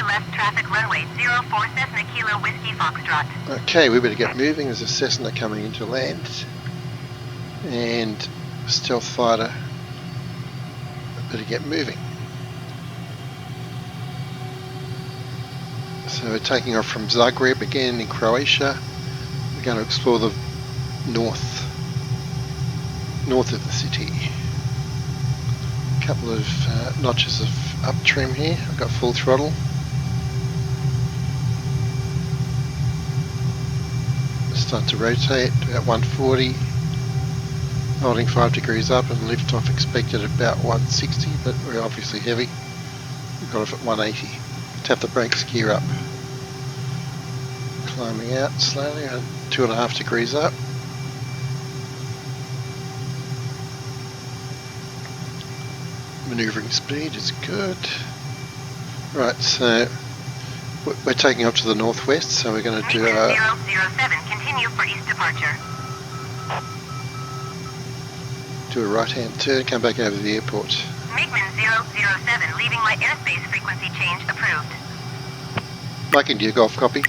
left traffic runway 04 Cessna Kilo Whiskey Foxtrot. Okay, we better get moving. There's a Cessna coming into land. And stealth fighter. Better get moving. So we're taking off from Zagreb again in Croatia. We're going to explore the north of the city. A couple of notches of up trim here. I've got full throttle. Start to rotate about 140. Holding 5 degrees up and lift off expected at about 160, but we're obviously heavy. We've got off at 180. Tap the brakes, gear up. Climbing out slowly, 2.5 degrees up. Maneuvering speed is good. Right, so we're taking off to the northwest, so we're going to do a 007, continue for east departure. Do a right-hand turn, come back over the airport. MiGMan 007, leaving my airspace frequency change approved. Mike India Golf, copy.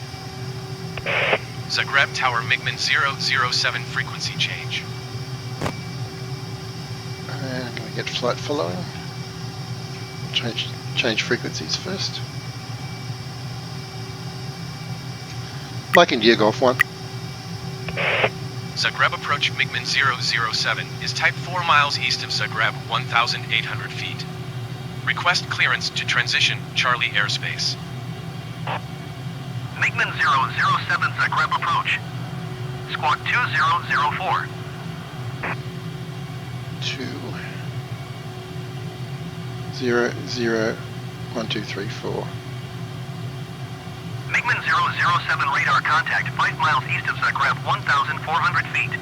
Zagreb Tower MiGMan 007 frequency change. And I'm going to get flight following. Change frequencies first. Mike India Golf 1. Zagreb approach MiGMan 007 is type 4 miles east of Zagreb, 1,800 feet. Request clearance to transition Charlie airspace. MiGMan 007 Zagreb approach. Squawk 2004. 2001234. MiGMan 007 radar contact 5 miles east of Zagreb, 1,400 feet.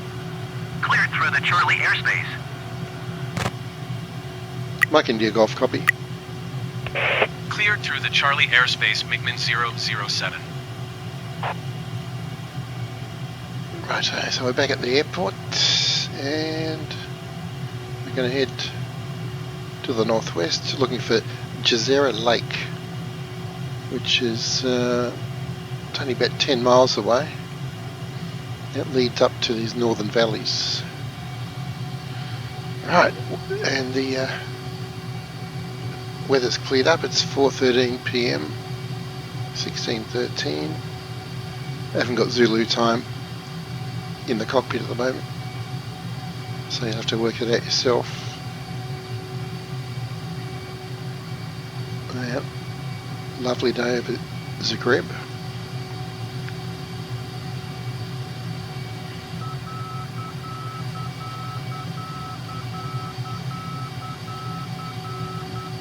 Cleared through the Charlie airspace. Mike India Golf, copy. Cleared through the Charlie airspace MiGMan 007. Right, so we're back at the airport and we're going to head to the northwest looking for Jezera Lake, which is it's only about 10 miles away. It leads up to these northern valleys. Right, and the weather's cleared up. It's 4:13 p.m. 16:13. I haven't got Zulu time in the cockpit at the moment, so you have to work it out yourself. Yeah. Lovely day over Zagreb.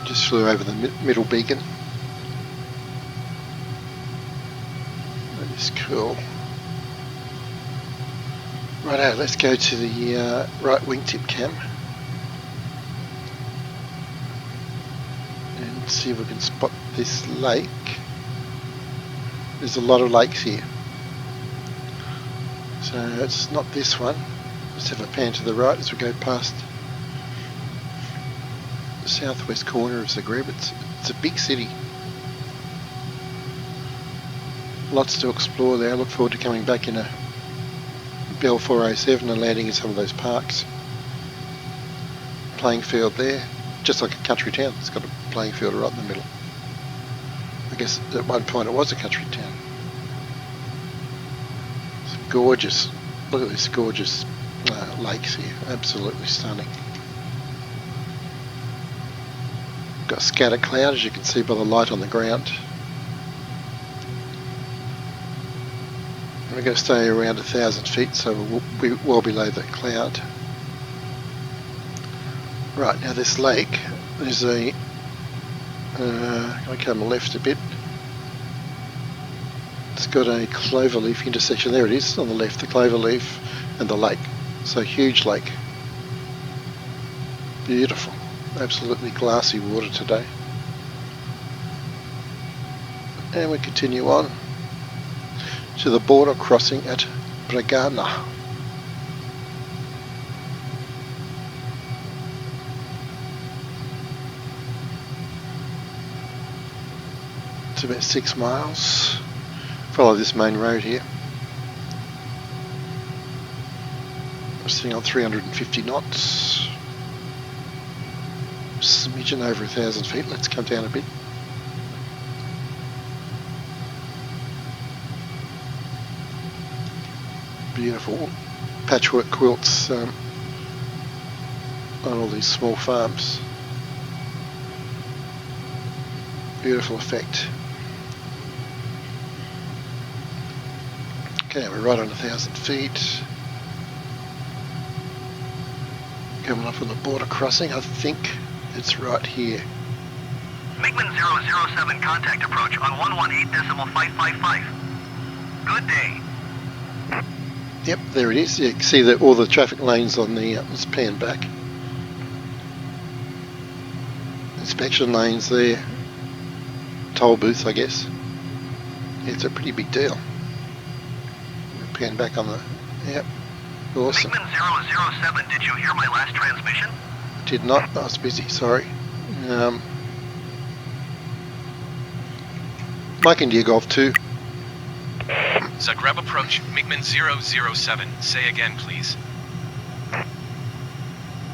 Just flew over the middle beacon. That is cool. Righto, let's go to the right wingtip cam and see if we can spot this lake. There's a lot of lakes here, so it's not this one. Let's have a pan to the right as we go past the southwest corner of Zagreb. It's a big city. Lots to explore there. I look forward to coming back in a Bell 407 and landing in some of those parks. Playing field there, just like a country town. It's got a playing field right in the middle. I guess at one point it was a country town. It's gorgeous. Look at this gorgeous lakes here. Absolutely stunning. Got scattered cloud, as you can see by the light on the ground. We're going to stay around 1,000 feet, so we'll be well below that cloud. Right, now this lake, there's a I come left a bit. It's got a cloverleaf intersection. There it is on the left, the cloverleaf and the lake. So huge lake. Beautiful. Absolutely glassy water today. And we continue on to the border crossing at Bragana. It's about 6 miles. Follow this main road here. We're sitting on 350 knots. Smidgen over 1,000 feet. Let's come down a bit. Beautiful patchwork quilts on all these small farms. Beautiful effect. Okay, we're right on 1,000 feet. Coming up on the border crossing, I think it's right here. MiGMan 007 contact approach on 118.555. Good day. Yep, there it is. You can see that all the traffic lanes on the, let's pan back. Inspection lanes there. Toll booth, I guess. Yeah, it's a pretty big deal. Pan back on the, yep, awesome. MiGMan 007, did you hear my last transmission? Did not, I was busy, sorry. Mike India Golf 2. Zagreb approach, MiGMan 007. Say again, please.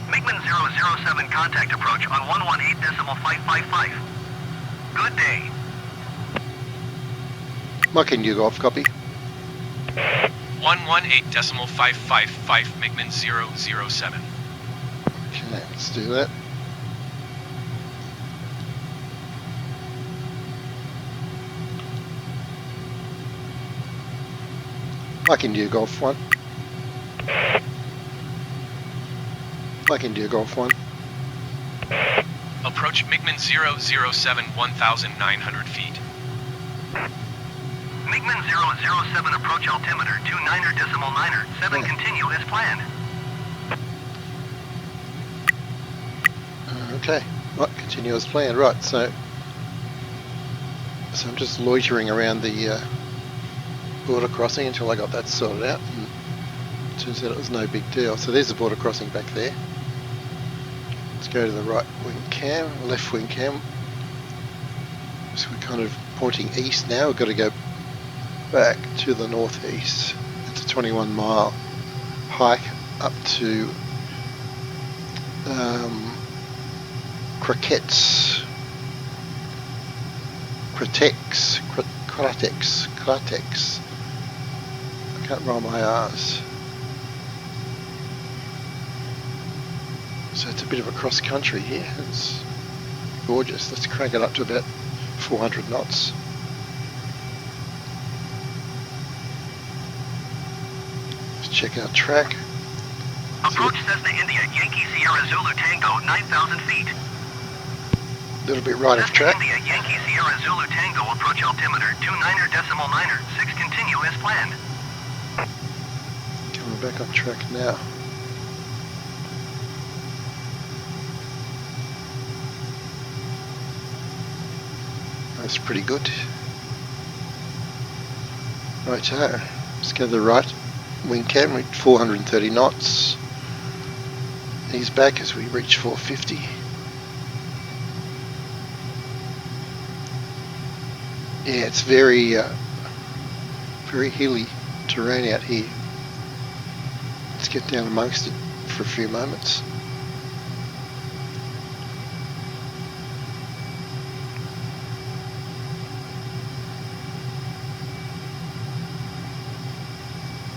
MiGMan 007 contact approach on 118.555. Good day. Mike India Golf, copy. 118.555 MiGMan 007. Okay, let's do that. Mike India Golf 1. Mike India Golf 1. Approach MiGMan 007 1,900 feet. MiGMan 007 approach altimeter 29.9. Continue as planned. Okay, right, continue as planned. Right, so I'm just loitering around the border crossing until I got that sorted out, and it turns out it was no big deal. So there's the border crossing back there. Let's go to the right wing cam, left wing cam. So we're kind of pointing east now. We've got to go back to the northeast. It's a 21-mile hike up to Kratex. I can't roll my R's. So it's a bit of a cross country here. It's gorgeous. Let's crank it up to about 400 knots. Let's check our track. Approach Cessna India, Yankee Sierra Zulu Tango, 9,000 feet. A little bit right of track. Cessna India, Yankee Sierra Zulu Tango, approach altimeter 29.9. 6 continue as planned. Coming back on track now. That's pretty good. Right, let's go to the right wing cam, reach 430 knots. Ease back as we reach 450. Yeah, it's very hilly terrain out here. Let's get down amongst it for a few moments.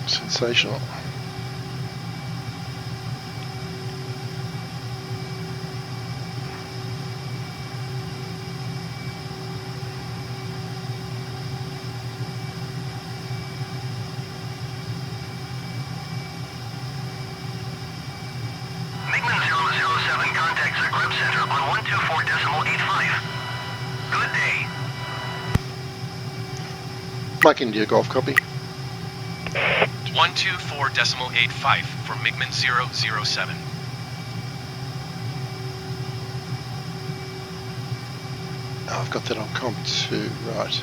Sensational. MiGMan 007 contact Zagreb Center on 124.85. Good day. Mike India Golf, copy. 124.85 for MiGMan 007. Oh, I've got that on comp too, right.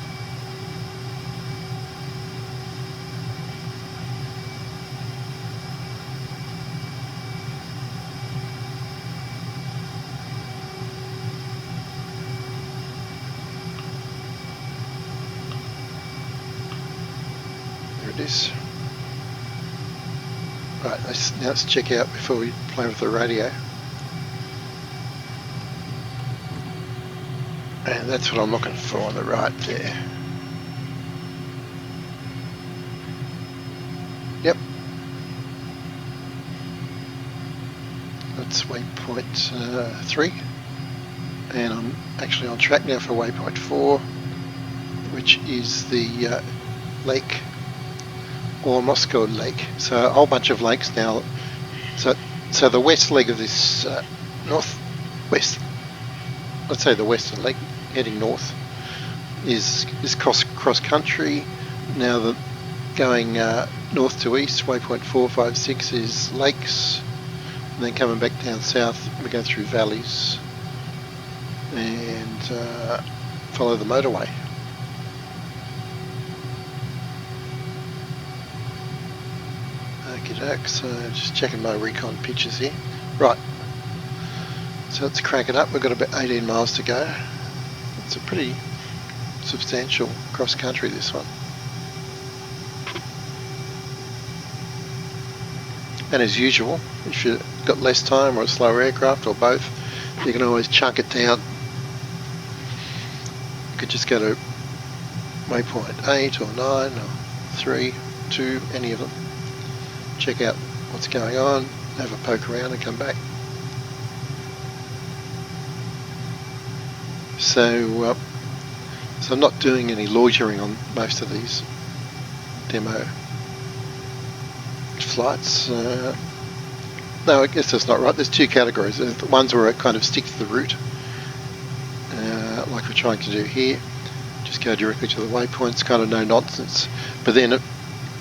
it is. Right, now let's check out before we play with the radio. And that's what I'm looking for on the right there. Yep. That's waypoint 3. And I'm actually on track now for waypoint 4, which is the lake, or Moscow Lake. So a whole bunch of lakes now. So the west leg of this northwest, let's say the western lake heading north, is cross country. Now the going north to east, waypoint 4, 5, 6 is lakes, and then coming back down south we go through valleys and follow the motorway. Okey-doke, so just checking my recon pictures here. Right, so let's crank it up. We've got about 18 miles to go. It's a pretty substantial cross country, this one. And as usual, if you've got less time or a slower aircraft or both, you can always chunk it down. You could just go to waypoint 8 or 9 or 3, 2, any of them. Check out what's going on, have a poke around and come back. So I'm not doing any loitering on most of these demo flights. No, I guess that's not right. There's two categories. There's the ones where I kind of stick to the route, like we're trying to do here. Just go directly to the waypoints, kind of no nonsense. But then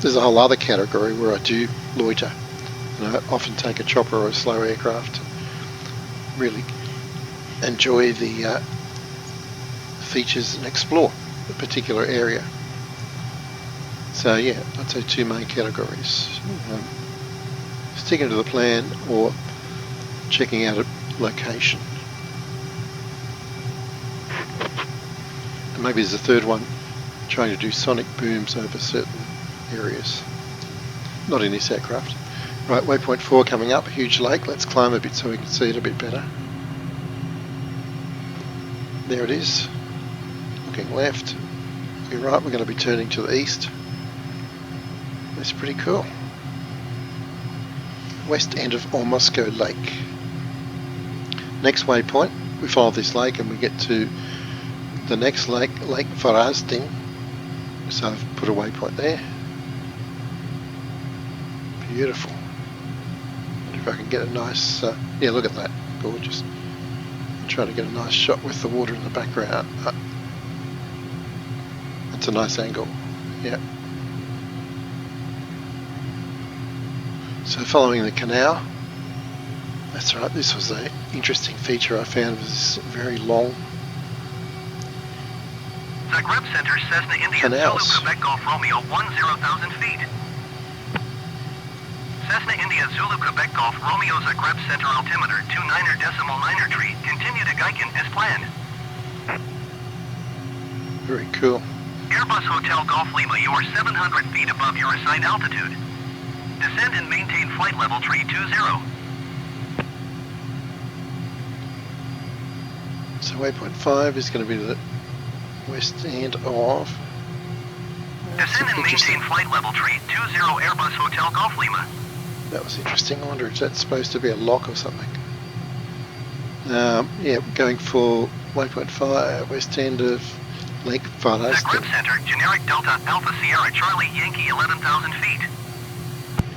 there's a whole other category where I do loiter. And I often take a chopper or a slow aircraft. Really enjoy the features and explore a particular area. So yeah, I'd say two main categories. Sticking to the plan or checking out a location. And maybe there's a third one, trying to do sonic booms over certain areas. Not in this aircraft. Right, waypoint 4 coming up, huge lake. Let's climb a bit so we can see it a bit better. There it is. Looking left. Looking right, we're going to be turning to the east. That's pretty cool. West end of Moscow Lake. Next waypoint, we follow this lake and we get to the next lake, Lake Varazdin. So I've put a waypoint there. Beautiful. If I can get a nice, yeah, look at that, gorgeous. I'm trying to get a nice shot with the water in the background. It's a nice angle, yeah. So following the canal, that's right, this was an interesting feature I found, was this very long Zagreb Center, Cessna India, canals. Zulu Quebec Golf Romeo 10,000 feet. Cessna India, Zulu Quebec Golf Romeo Zagreb Center altimeter 29.9 tree. Continue to Gaikin as planned. Very cool. Airbus Hotel Golf Lima, you are 700 feet above your assigned altitude. Descend and maintain flight level tree 20. So waypoint 5 is going to be the west end of... Descend and maintain flight level tree 20 Airbus Hotel Golf Lima. That was interesting. I wonder if that's supposed to be a lock or something. Yeah, going for waypoint 5, west end of Lake Varazdin. Zagreb Center, generic Delta Alpha Sierra Charlie Yankee 11,000 feet.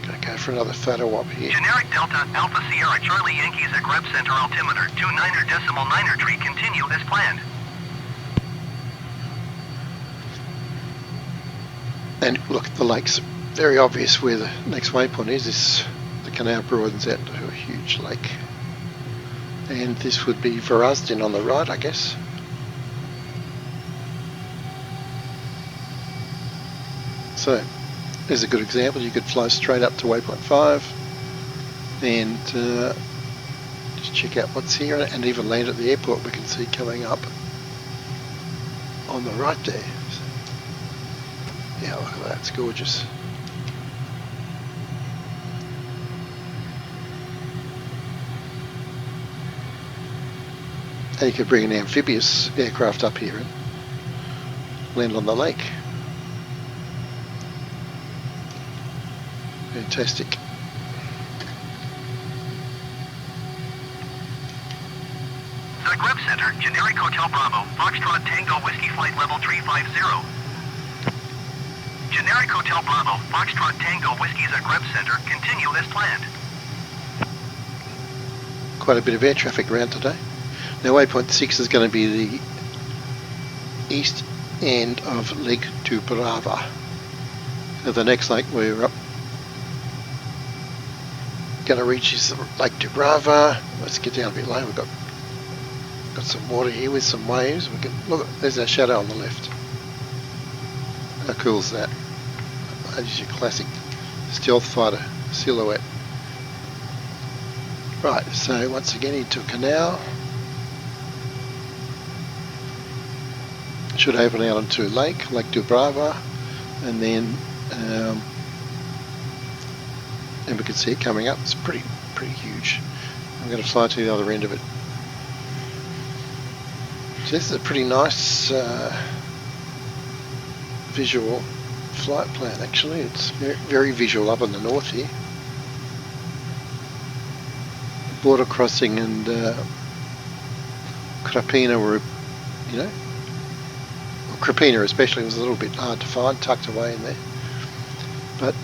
Gonna go for another photo op here. Generic Delta Alpha Sierra Charlie Yankee Zagreb Center altimeter 29.9 tree. Continue as planned. And look, the lake's very obvious where the next waypoint is. The canal broadens out into a huge lake. And this would be Varazdin on the right, I guess. So, there's a good example. You could fly straight up to waypoint 5 and just check out what's here, and even land at the airport we can see coming up on the right there. Yeah, look at that, it's gorgeous. And you could bring an amphibious aircraft up here and land on the lake. Fantastic. Zagreb Center, generic Hotel Bravo, Foxtrot Tango Whiskey Flight Level 350. Generic Hotel Bravo, Foxtrot Tango Whiskey Zagreb Center, continue as planned. Quite a bit of air traffic around today. Now waypoint 6 is going to be the east end of Lake Dubrava. So the next lake we're up going to reach is Lake Dubrava. Let's get down a bit low. We've got some water here with some waves. We can look. There's our shadow on the left. How cool is that? That is your classic stealth fighter silhouette. Right. So once again into a canal. Should open out onto Lake Dubrava, and then and we can see it coming up. It's pretty huge. I'm going to fly to the other end of it. So this is a pretty nice visual flight plan actually. It's very visual up in the north here. Border crossing and Krapina were, you know, Krapina especially was a little bit hard to find, tucked away in there. But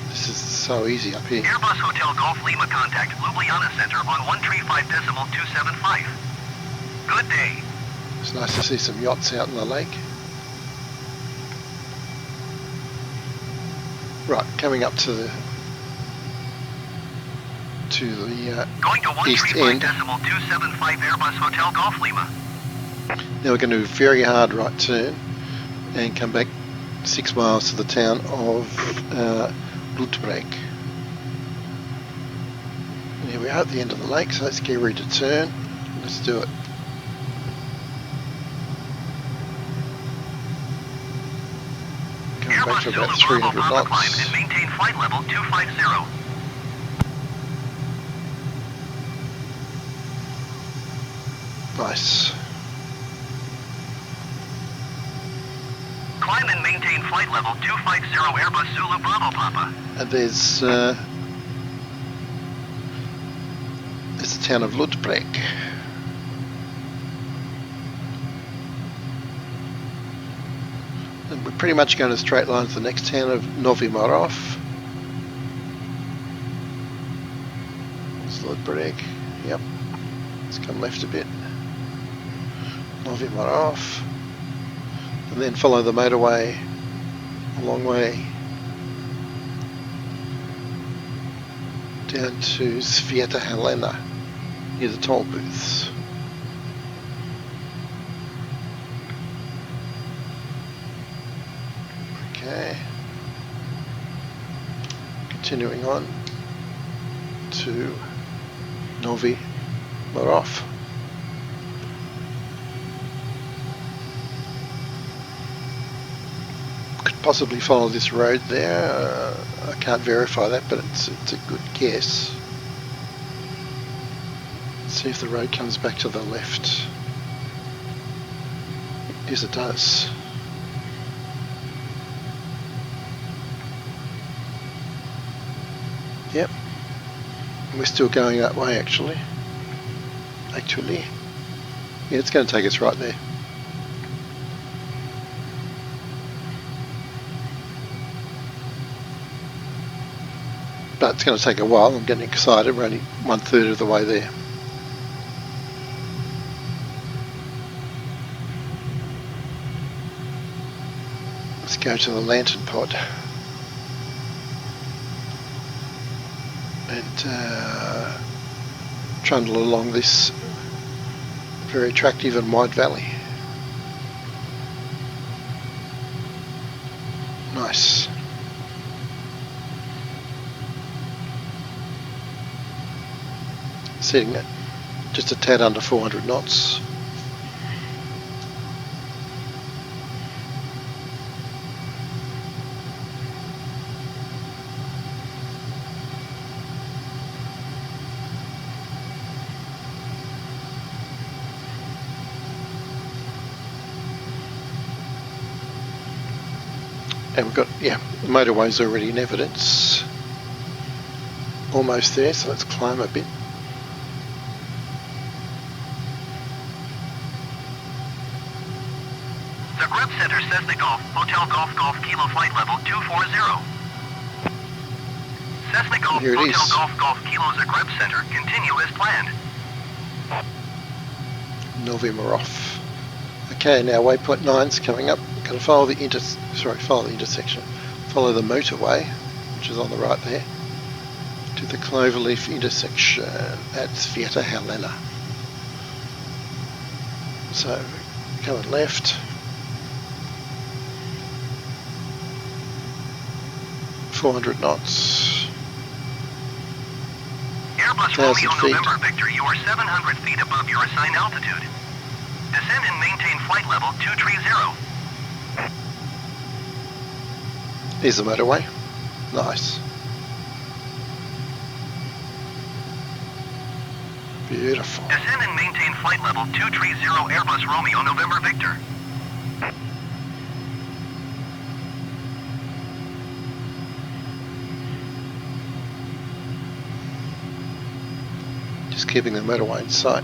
this is so easy up here. Airbus Hotel Golf Lima contact Ljubljana Center on 135.275. Good day. It's nice to see some yachts out in the lake. Right, coming up to the going to east end. 135.275 Airbus Hotel Golf Lima. Now we're going to do a very hard right turn and come back 6 miles to the town of Ludbreg. Here we are at the end of the lake, so let's get ready to turn. Let's do it. Come back to about 300 knots. Climb and maintain flight level 250. Nice. Climb and maintain flight level 250 Airbus Zulu Bravo Papa. And there's the town of Ludbreg. And we're pretty much going a straight line to the next town of Novi Marov. It's Ludbreg. Yep. Let's come left a bit. Novi Marov. And then follow the motorway a long way down to Sveta Helena near the toll booths. Okay, continuing on to Novi Marov. Possibly follow this road there. I can't verify that, but it's a good guess. Let's see if the road comes back to the left. Yes, it does. Yep. We're still going that way actually. Yeah, it's going to take us right there. But it's going to take a while. I'm getting excited. We're only 1/3 of the way there. Let's go to the lantern pod and trundle along this very attractive and wide valley. Nice. Setting it just a tad under 400 knots. And we've got, yeah, the motorway's already in evidence. Almost there, so let's climb a bit. Zagreb Center, Cessna Golf, Hotel Golf Golf, Kilo flight level 240. Cessna Golf, Here it Hotel is. Golf Golf, Kilo Zagreb Center, continue as planned. November off. Okay, now waypoint 9's coming up. Going to follow the intersection. Follow the motorway, which is on the right there, to the Cloverleaf intersection at Sveta Helena. So, coming left. 400 knots. Airbus 1,000 Romeo feet. November Victor, you are 700 feet above your assigned altitude. Descend and maintain flight level 230. Here's the motorway. Nice. Beautiful. Descend and maintain flight level 230 Airbus Romeo November Victor. Just keeping the motorway in sight.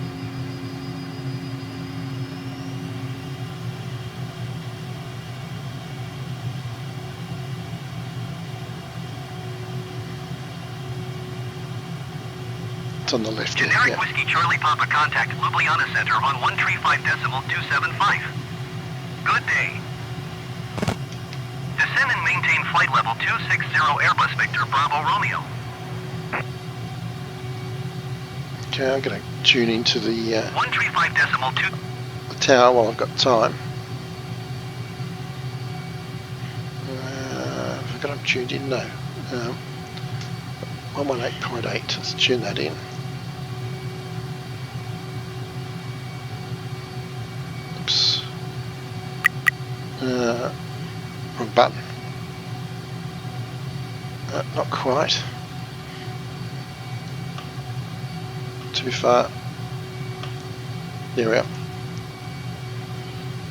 It's on the left there, Generic yeah. Whiskey Charlie Papa contact Ljubljana Center on 135.275. Good day. Descend and maintain flight level 260 Airbus Victor Bravo Romeo. Okay, I'm going to tune into the 135.2. tower while I've got time. Have I got them tuned in? No. 118.8. Let's tune that in. Oops. Wrong button. Not quite. Too far. There we are.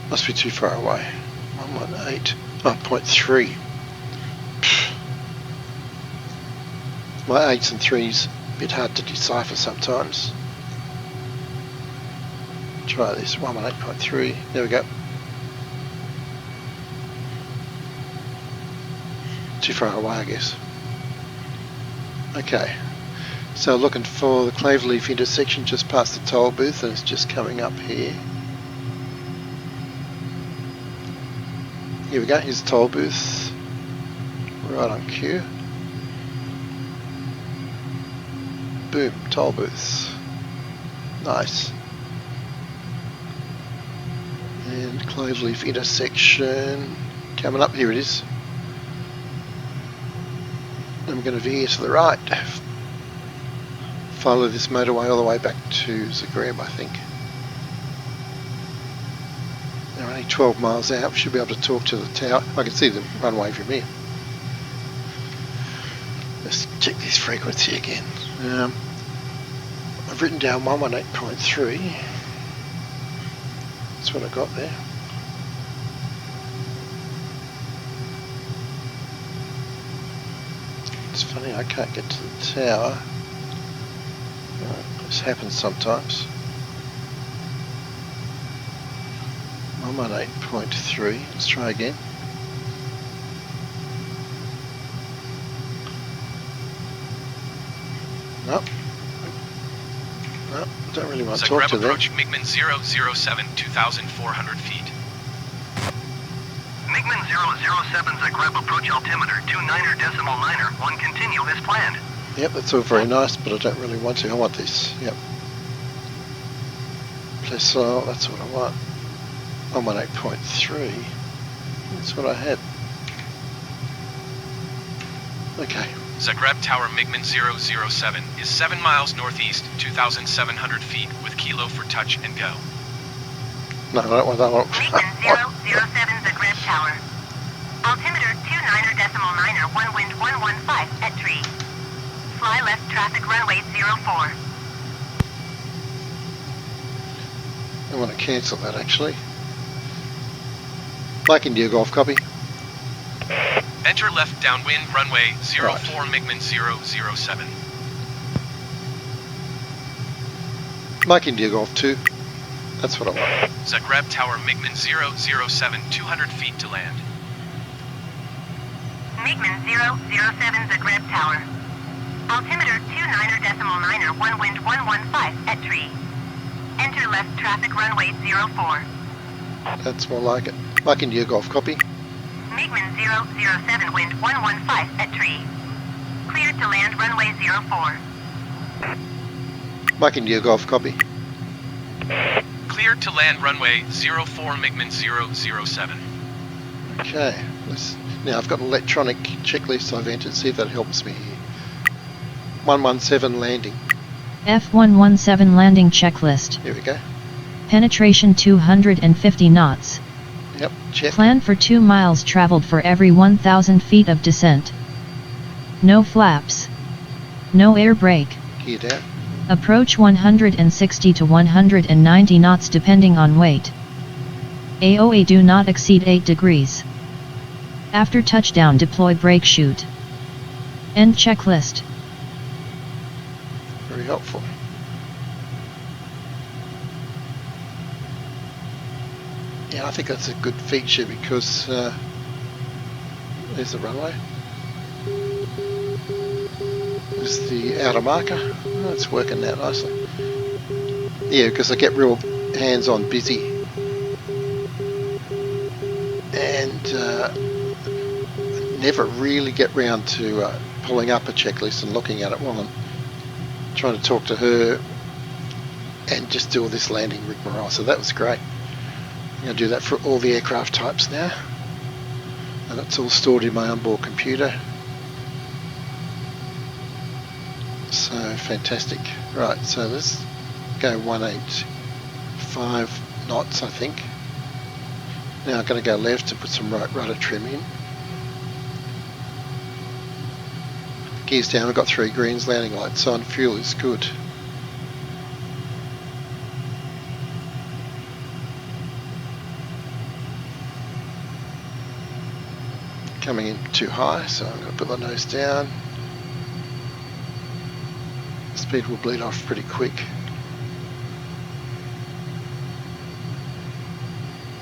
Must be too far away. 118. Oh, 0.3. My 8s and 3s a bit hard to decipher sometimes. Try this. 118.3. There we go. Too far away, I guess. Okay. So looking for the Cloverleaf intersection just past the toll booth, and it's just coming up here. Here we go, here's the toll booth. Right on cue. Boom, toll booths. Nice. And Cloverleaf intersection coming up, here it is. I'm going to veer to the right. Follow this motorway all the way back to Zagreb, I think. They're only 12 miles out. We should be able to talk to the tower. I can see the runway from here. Let's check this frequency again. I've written down 118.3. That's what I got there. It's funny, I can't get to the tower. This happens sometimes. 118.3. Let's try again. Nope. Nope. Don't really want to talk Zagreb to them. approach MiGMan 007, 2,400 feet. MiGMan 007 Zagreb approach altimeter 29.991. Continue as planned. Yep, that's all very nice, but I don't really want to. I want this. Yep. Plessel, that's what I want. 118.3. That's what I had. Okay. Zagreb Tower MiGMan 007 is 7 miles northeast, 2,700 feet, with Kilo for touch and go. No, I don't want that one. MiGMan 007 Zagreb Tower. Altimeter 29.991, wind 115 at tree. Fly left traffic runway 04. I want to cancel that actually. Black India Golf copy. Enter left downwind runway 04 MiGMan 007. Mike India Golf 2. That's what I want. Zagreb Tower MiGMan 007, 200 feet to land. MiGMan 007 Zagreb Tower. Altimeter 29er, 1 wind 115 at tree. Enter left traffic runway 04. That's more like it. Mike India Golf, copy. MiGMan 007 wind 115 at tree. Cleared to land runway 04. Mike India Golf, copy. Cleared to land runway 04 MiGMan 007. Okay, now I've got an electronic checklist I've entered, see if that helps me here. 117 landing. F-117 landing checklist. Here we go. Penetration 250 knots. Yep, check. Plan for 2 miles traveled for every 1,000 feet of descent. No flaps. No air brake. Gear down. Approach 160 to 190 knots depending on weight. AOA do not exceed 8 degrees. After touchdown deploy brake chute. End checklist. Very helpful. Yeah, I think that's a good feature because there's the runway. There's the outer marker. Oh, it's working out nicely. Yeah, because I get real hands-on busy and never really get round to pulling up a checklist and looking at it while I'm trying to talk to her and just do all this landing rigmarole. So that was great. I'm going to do that for all the aircraft types now, and it's all stored in my onboard computer. So fantastic. Right, so let's go 185 knots, I think. Now I'm going to go left and put some right rudder trim in. Gears down, we've got 3 greens, landing lights on, fuel is good. Coming in too high, so I'm going to put the nose down. Speed will bleed off pretty quick.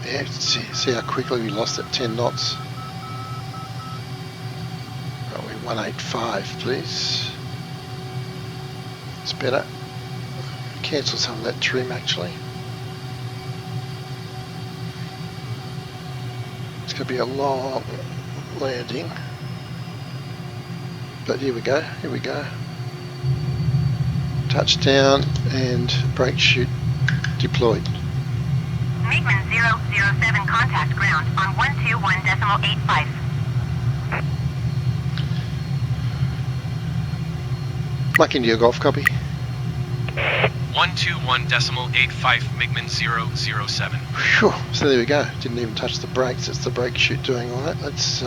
Yeah, see how quickly we lost at 10 knots. Got 185, please. It's better. Cancel some of that trim actually. It's going to be a long landing. But here we go, here we go. Touchdown and brake chute deployed. MiGMan 007 contact ground on 121.85. Mike India Golf, copy. 121.85 MiGMan 007. Whew. So there we go. Didn't even touch the brakes. It's the brake chute doing all that. Let's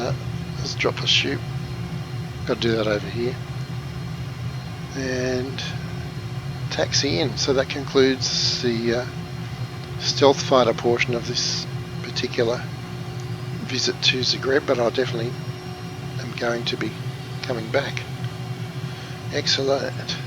drop the chute. Got to do that over here. And taxi in. So that concludes the stealth fighter portion of this particular visit to Zagreb, but I definitely am going to be coming back. Excellent.